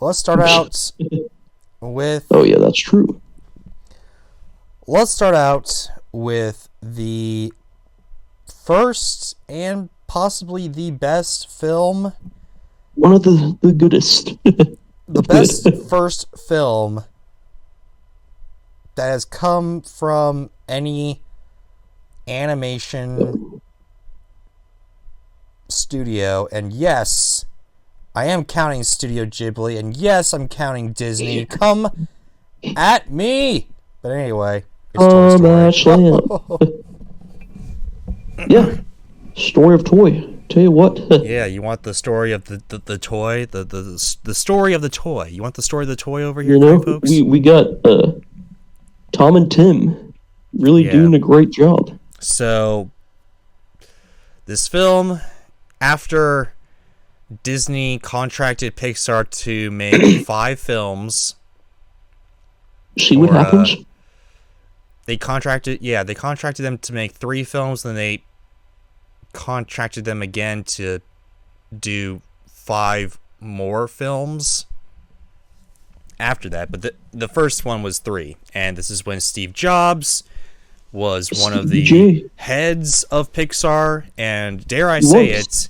let's start out with... Oh, yeah, that's true. Let's start out with the first and possibly the best film. One of the goodest. The best first film that has come from any animation studio. And yes, I am counting Studio Ghibli. And yes, I'm counting Disney. Come at me! But anyway, it's Toy Story. Yeah. Story of Toy. Tell you what. Yeah, you want the story of the toy? The story of the toy. You want the story of the toy over here, folks? We got Tom and Tim really doing a great job. So, this film, after Disney contracted Pixar to make 5 films. See what happens? They contracted them to make 3 films, and then they contracted them again to do 5 more films after that. But the first one was 3, and this is when Steve Jobs was one of the heads of Pixar, and dare I say it,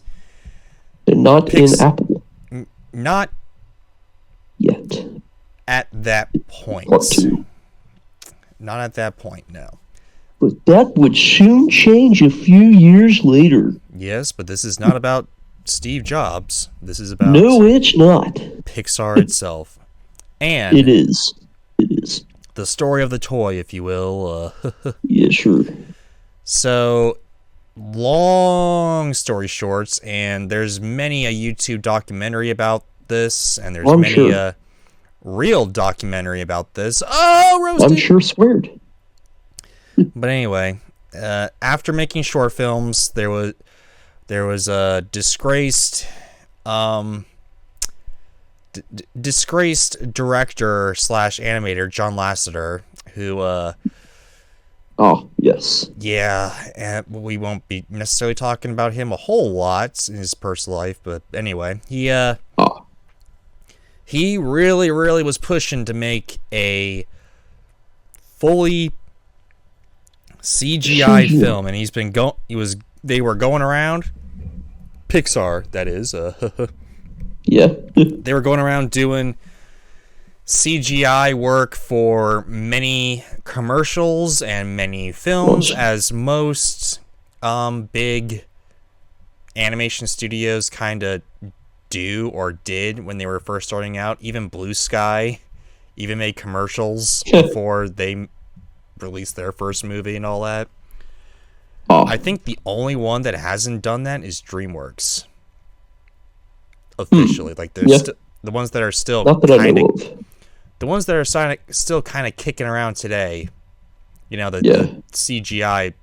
not in Apple. Not yet. At that point. Not at that point, no. But that would soon change a few years later. Yes, but this is not about Steve Jobs. This is about... No, it's not. Pixar itself. And... It is. The story of the toy, if you will. Yeah, sure. So, long story short, and there's many a YouTube documentary about this, and there's many a real documentary about this. Oh, roasted! I'm sure sweared. But anyway, after making short films, there was a disgraced director / animator, John Lasseter, who oh yes, yeah, and we won't be necessarily talking about him a whole lot in his personal life, but anyway, he really was pushing to make a fully CGI film, and they were going around Pixar, that is, yeah. They were going around doing CGI work for many commercials and many films, as most big animation studios kind of do or did when they were first starting out. Even Blue Sky even made commercials before they released their first movie and all that. I think the only one that hasn't done that is DreamWorks. Officially, like there's the ones that are still kind of, the ones that are still kind of kicking around today. You know, the CGI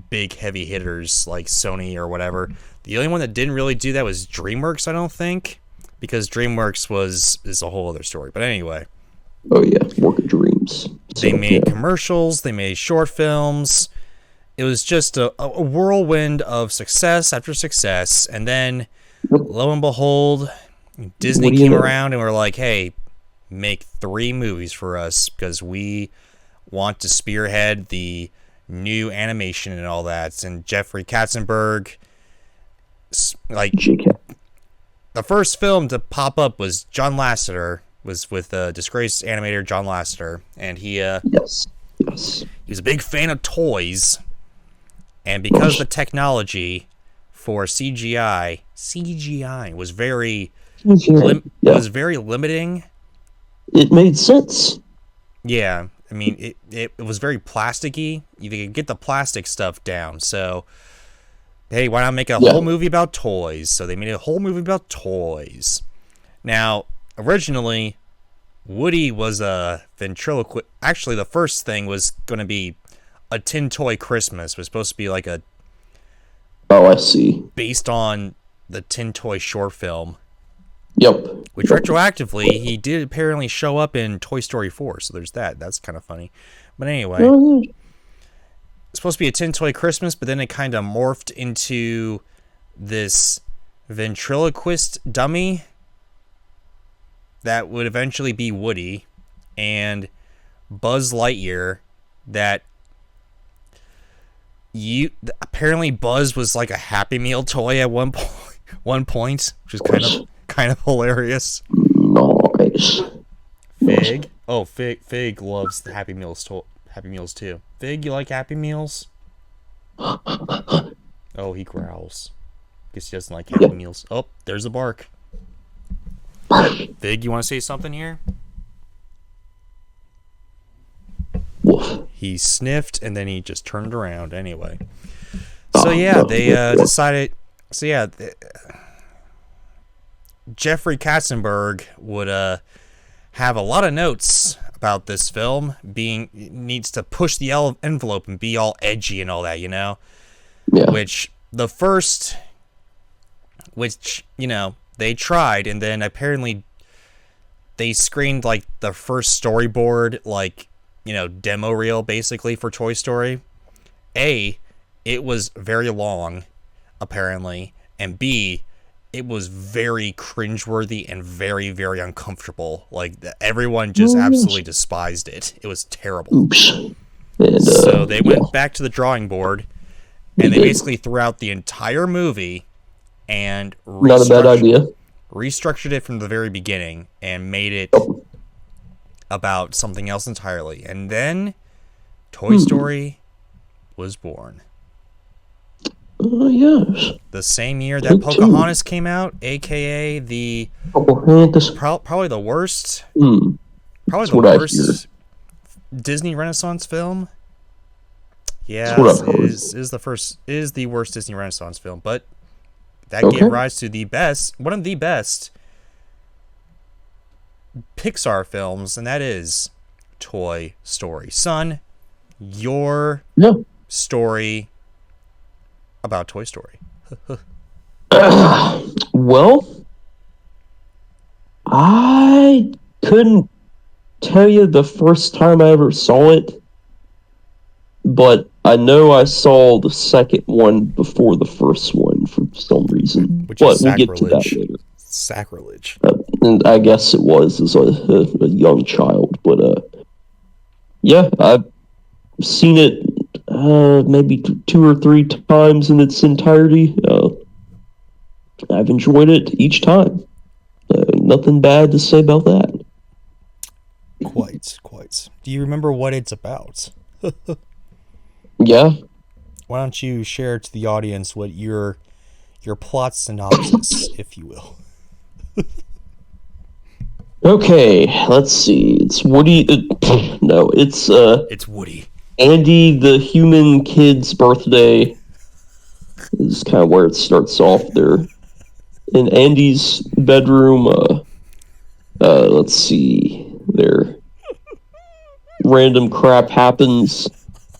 big heavy hitters like Sony or whatever. The only one that didn't really do that was DreamWorks, I don't think, because DreamWorks is a whole other story. But anyway. Oh yeah, Work of Dreams. They made commercials, they made short films. It was just a whirlwind of success after success, and then lo and behold, Disney came around and were like, hey, make 3 movies for us because we want to spearhead the new animation and all that. And Jeffrey Katzenberg, like, the first film to pop up was John Lasseter, was with disgraced animator John Lasseter, and he he was a big fan of toys, and because the technology for CGI was very was very limiting. It made sense. Yeah, I mean it was very plasticky. You could get the plastic stuff down. So hey, why not make a whole movie about toys? So they made a whole movie about toys. Now, originally, Woody was a ventriloquist. Actually, the first thing was going to be a Tin Toy Christmas. It was supposed to be like a... Oh, I see. Based on the Tin Toy short film. Yep. Which retroactively, he did apparently show up in Toy Story 4. So there's that. That's kind of funny. But anyway. It's supposed to be a Tin Toy Christmas, but then it kind of morphed into this ventriloquist dummy that would eventually be Woody, and Buzz Lightyear. That apparently Buzz was like a Happy Meal toy at one point, which is kind of hilarious. Nice. Fig. Oh, Fig loves the Happy Meals too. Fig, you like Happy Meals? Oh, he growls. Guess he doesn't like Happy Meals. Oh, there's a bark. Fig, you want to say something here? Woof. He sniffed and then he just turned around anyway. So yeah, they decided. So yeah, Jeffrey Katzenberg would have a lot of notes about this film. Needs to push the envelope and be all edgy and all that, you know. Yeah. Which they tried, and then apparently they screened like the first storyboard, like, you know, demo reel basically for Toy Story. A, it was very long, apparently, and B, it was very cringeworthy and very, very uncomfortable. Like, everyone just absolutely despised it. It was terrible. Oops. And, so they went back to the drawing board, and they basically threw out the entire movie and not a bad idea. Restructured it from the very beginning and made it about something else entirely. And then Toy Story was born. Yes. The same year that Pocahontas came out, aka the probably the worst, Disney Renaissance film. Yeah, it is the worst Disney Renaissance film, but that gave rise to one of the best Pixar films, and that is Toy Story. Son, your story about Toy Story. Well, I couldn't tell you the first time I ever saw it, but I know I saw the second one before the first one for some reason. Which is we'll get to that later. Sacrilege. And I guess it was as a young child, but yeah, I've seen it maybe 2 or 3 times in its entirety. I've enjoyed it each time. Nothing bad to say about that. Quite. Do you remember what it's about? Yeah. Why don't you share to the audience what your plot synopsis, if you will? Okay, let's see. It's Woody. No, it's Woody. Andy, the human kid's birthday. This is kind of where it starts off there. In Andy's bedroom, let's see. There. Random crap happens.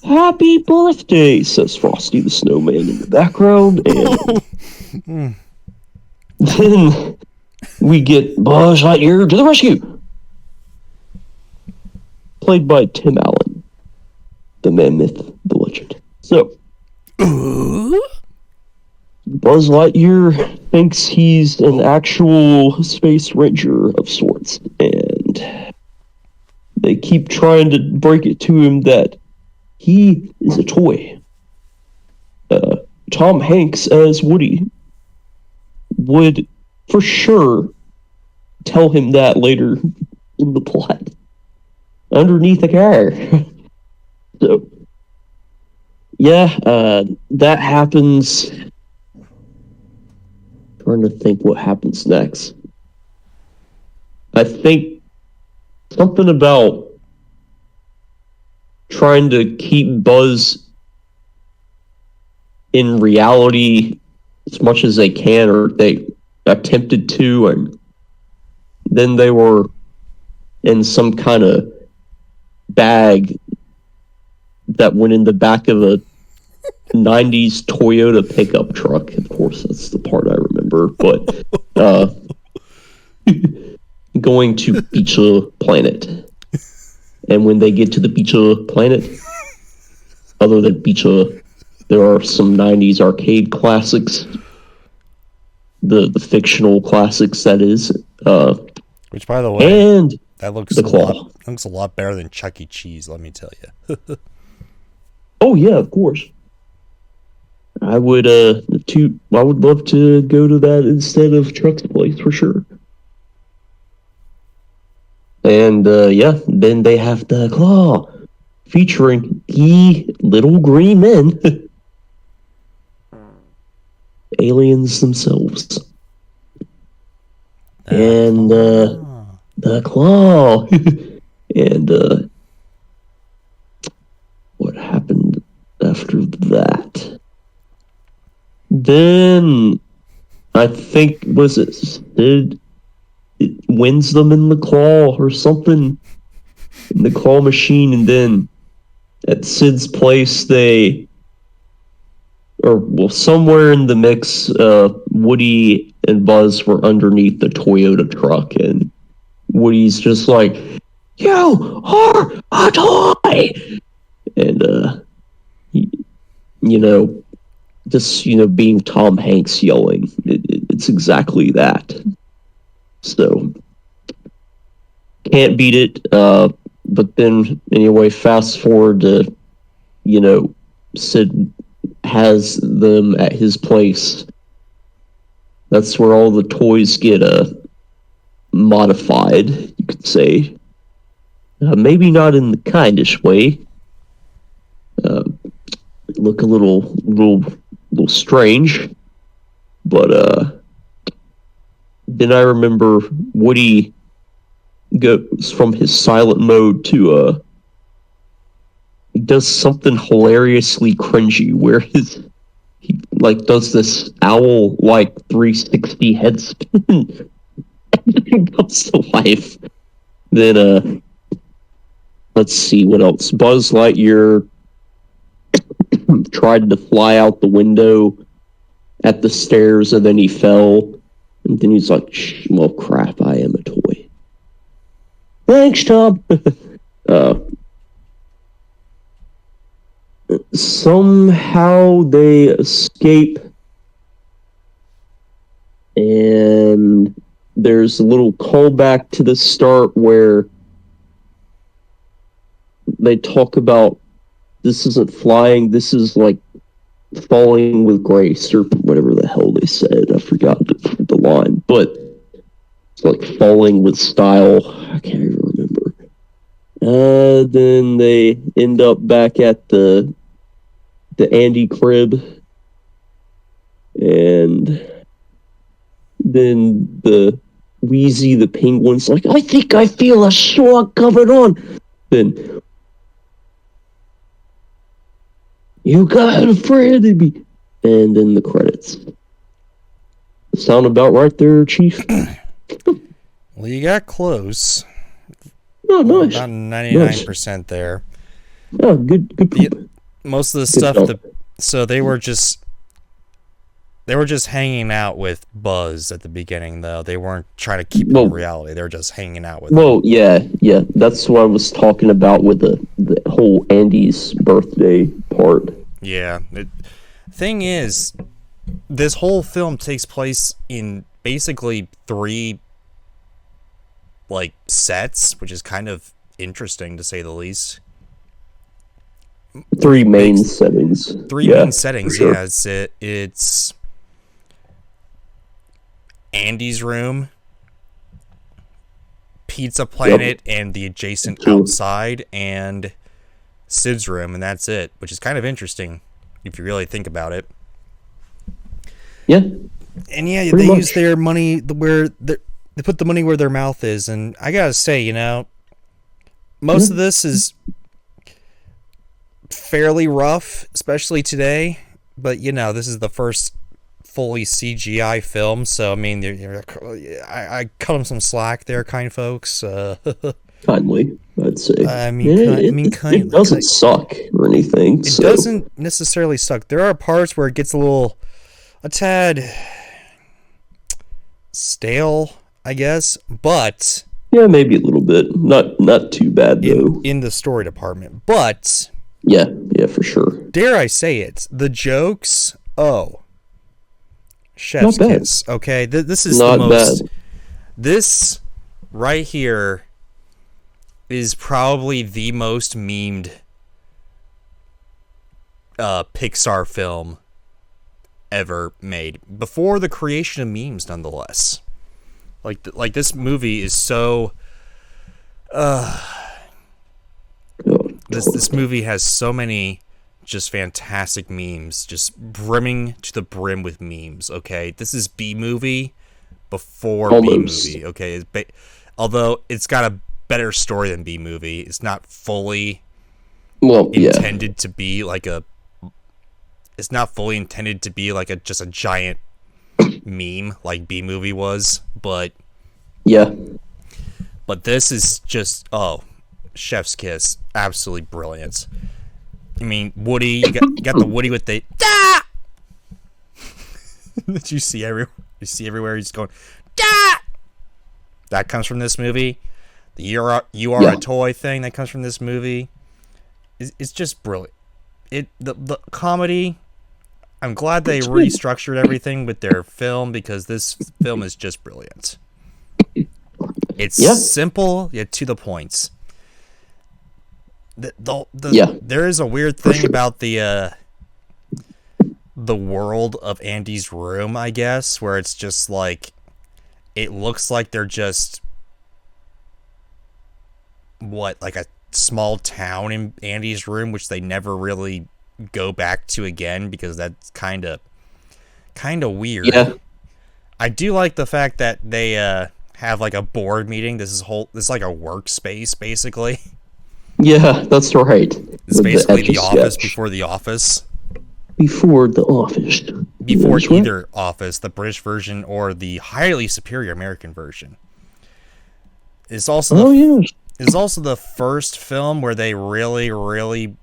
Happy birthday, says Frosty the Snowman in the background. And then we get Buzz Lightyear to the rescue. Played by Tim Allen. The man, myth, the legend. So, Buzz Lightyear thinks he's an actual space ranger of sorts, and they keep trying to break it to him that he is a toy. Tom Hanks as Woody would for sure tell him that later in the plot. Underneath the car. So, yeah, that happens. Trying to think what happens next. I think something about trying to keep Buzz in reality as much as they can, or they attempted to, and then they were in some kind of bag that went in the back of a 90s Toyota pickup truck. Of course, that's the part I remember, but going to Pizza Planet. And when they get to the Pizza Planet, other than pizza, there are some 90s arcade classics. The fictional classics, that is. Which, by the way, And that looks the claw. looks a lot better than Chuck E. Cheese, let me tell you. Oh yeah, of course. I would I would love to go to that instead of Chuck's place for sure. And yeah, then they have the claw featuring the little green men, aliens themselves. And the claw. And what happened after that? Then I think was it Sid wins them in the claw or something in the claw machine, and then at Sid's place somewhere in the mix, Woody and Buzz were underneath the Toyota truck, and Woody's just like, "You are a toy," and being Tom Hanks yelling, it's exactly that. So can't beat it. But then anyway, fast forward to, Sid has them at his place. That's where all the toys get modified, you could say. Maybe not in the kindest way. Look a little strange, but then I remember Woody goes from his silent mode to he does something hilariously cringy where he does this owl 360 head spin and comes to life. Then let's see what else. Buzz Lightyear tried to fly out the window at the stairs, and then he fell. And then he's like, well, crap, I am a toy. Thanks, Tom. Somehow they escape, and there's a little callback to the start where they talk about this isn't flying, this is like falling with grace, or whatever the hell they said. I forgot the line, but it's like falling with style. I can't even remember. Then they end up back at the Andy crib, and then the Wheezy the penguin's like, I think I feel a sword coming on. Then, you got a friend in me. And then the credits. Sound about right there, Chief? Well, you got close. Oh, nice. About 99% there. Oh, good. Most of the stuff so they were just hanging out with Buzz at the beginning, though. They weren't trying to keep him in reality. They were just hanging out with him. Well, yeah. That's what I was talking about with the whole Andy's birthday part. Yeah. Thing is, this whole film takes place in basically 3 sets, which is kind of interesting to say the least. 3 main settings. 3 main settings, sure. Yeah. It's Andy's room, Pizza Planet, and the adjacent outside, and Sid's room, and that's it, which is kind of interesting if you really think about it. Yeah. And yeah, they use their money where they put the money where their mouth is, and I gotta say, most of this is fairly rough, especially today, but this is the first fully CGI film, so I mean, I cut them some slack there, kind folks. Kindly, I'd say. It doesn't suck or anything. It doesn't necessarily suck. There are parts where it gets a tad stale, I guess, but yeah, maybe a little bit. Not too bad though. In the story department, but yeah, for sure. Dare I say it? The jokes, chef's kiss. Okay, this is not the most. Bad. This right here is probably the most memed Pixar film ever made, before the creation of memes, nonetheless. Like this movie is so this movie has so many just fantastic memes, just brimming to the brim with memes. Okay, this is B movie before Almost. B movie. Okay, although it's got a better story than B movie, it's not fully intended to be like a. It's not fully intended to be like just a giant meme like B movie was, but this is just chef's kiss, absolutely brilliant. I mean, Woody, you got the Woody with the da that you see everywhere. He's going da. That comes from this movie. The you are a toy thing that comes from this movie. It's just brilliant. The comedy. I'm glad they restructured everything with their film, because this film is just brilliant. It's simple yet to the point. There is a weird thing about the world of Andy's room, I guess, where it's just like, it looks like they're just like a small town in Andy's room, which they never really go back to again, because that's kind of weird. Yeah. I do like the fact that they have like a board meeting. This is like a workspace, basically. Yeah, that's right. It's basically the office before the office. Before the office. Before either office, the British version or the highly superior American version. It's also it's also the first film where they really, really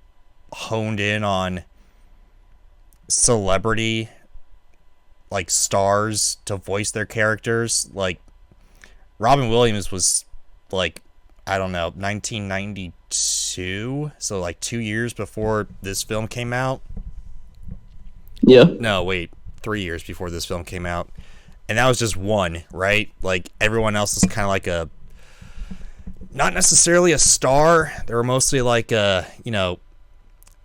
honed in on celebrity, like stars, to voice their characters. Like Robin Williams was like, I don't know, 1992, so like 2 years before this film came out. No, wait, 3 years before this film came out. And that was just one, right? Like everyone else is kind of like not necessarily a star. They were mostly like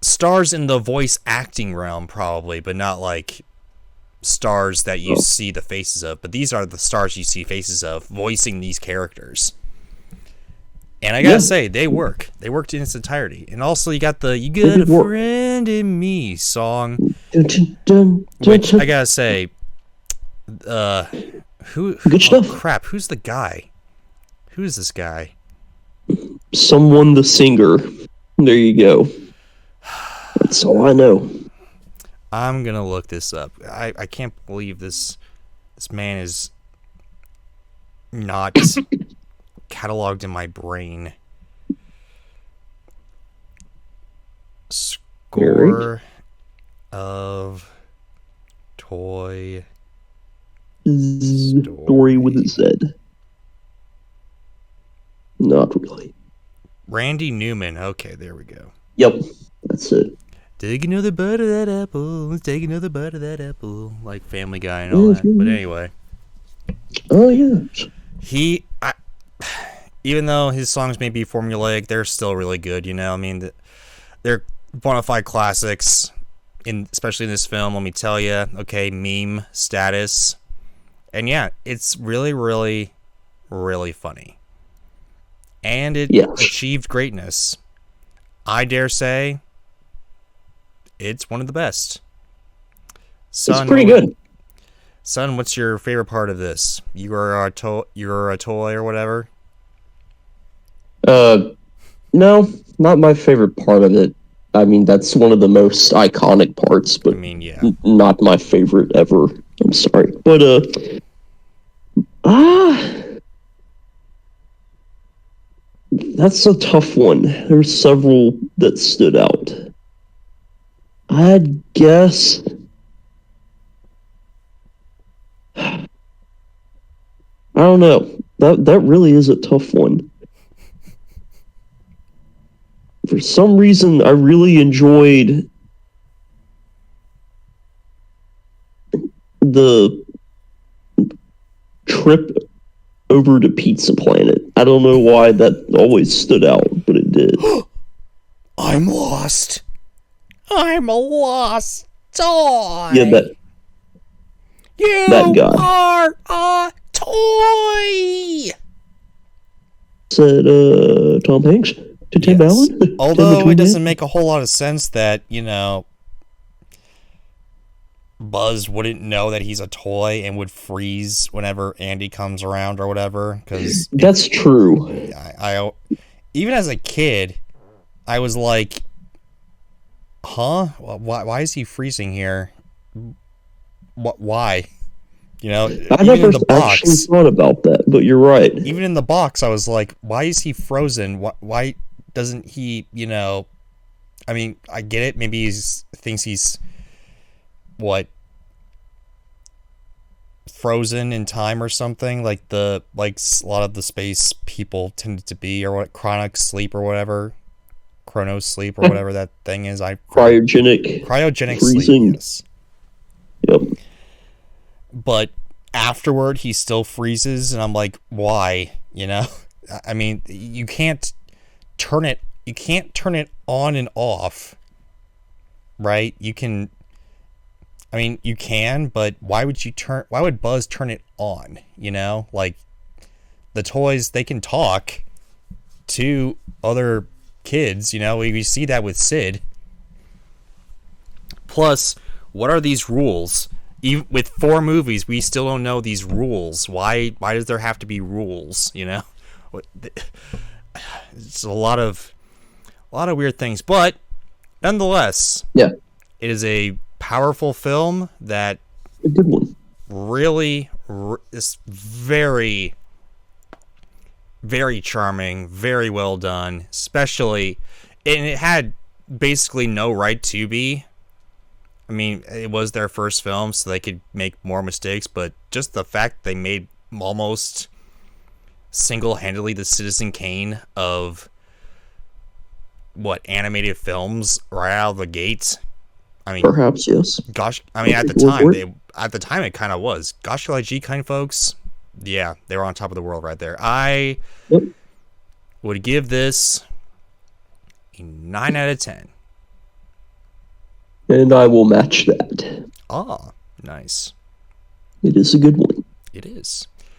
stars in the voice acting realm, probably, but not like stars that you see the faces of. But these are the stars you see faces of voicing these characters. And I gotta say, they work. They worked in its entirety. And also, you got the "You Got a Friend in Me" song, which I gotta say, good stuff. Crap, who's the guy? Who is this guy? Someone the singer. There you go. That's all I know. I'm gonna look this up. I can't believe this man is not cataloged in my brain. Score of Toy Story with a Z. Not really. Randy Newman. Okay, there we go. Yep, that's it. Take another bite of that apple. Take another bite of that apple. Like Family Guy and all that. But anyway. Oh, yeah. Even though his songs may be formulaic, they're still really good, you know? I mean, they're bona fide classics, especially in this film, let me tell you. Okay, meme status. And yeah, it's really, really, really funny. And it achieved greatness. I dare say it's one of the best. Son, it's pretty good. Son, what's your favorite part of this? You're a toy or whatever? No, not my favorite part of it. I mean, that's one of the most iconic parts, but not my favorite ever. I'm sorry. But, that's a tough one. There's several that stood out. I'd guess... I don't know. That really is a tough one. For some reason, I really enjoyed the trip over to Pizza Planet. I don't know why that always stood out, but it did. I'm lost. I'm a lost toy. Yeah, that You guy. are a toy. Said Tom Hanks to Tim Yes. Allen. Although it doesn't make a whole lot of sense that, Buzz wouldn't know that he's a toy and would freeze whenever Andy comes around or whatever. Because that's true. I even as a kid, I was like, huh? Why is he freezing here? Why? I never actually thought about that, but you're right. Even in the box, I was like, why is he frozen? Why doesn't he, I mean, I get it. Maybe he thinks he's, frozen in time or something, like a lot of the space people tended to be, or what, chronic sleep or whatever. Chronos sleep or whatever that thing is. Cryogenic freezing. Sleep, yes. Yep. But afterward, he still freezes, and I'm like, why? I mean, you can't turn it on and off, right? You can, but why would Buzz turn it on? Like, the toys, they can talk to other kids, we see that with Sid. Plus, what are these rules? Even with 4 movies, we still don't know these rules. Why does there have to be rules? It's a lot of weird things, but nonetheless, yeah, it is a powerful film that a good one. Really is very, very charming, very well done, especially, and it had basically no right to be. I mean, it was their first film, so they could make more mistakes, but just the fact they made almost single-handedly the Citizen Kane of animated films right out of the gate. I mean, perhaps yes. Gosh, I mean, at the time it kind of was. Gosh Golly Gee kind folks, yeah, they were on top of the world right there. I would give this a 9 out of 10. And I will match that. Ah, nice. It is a good one. It is.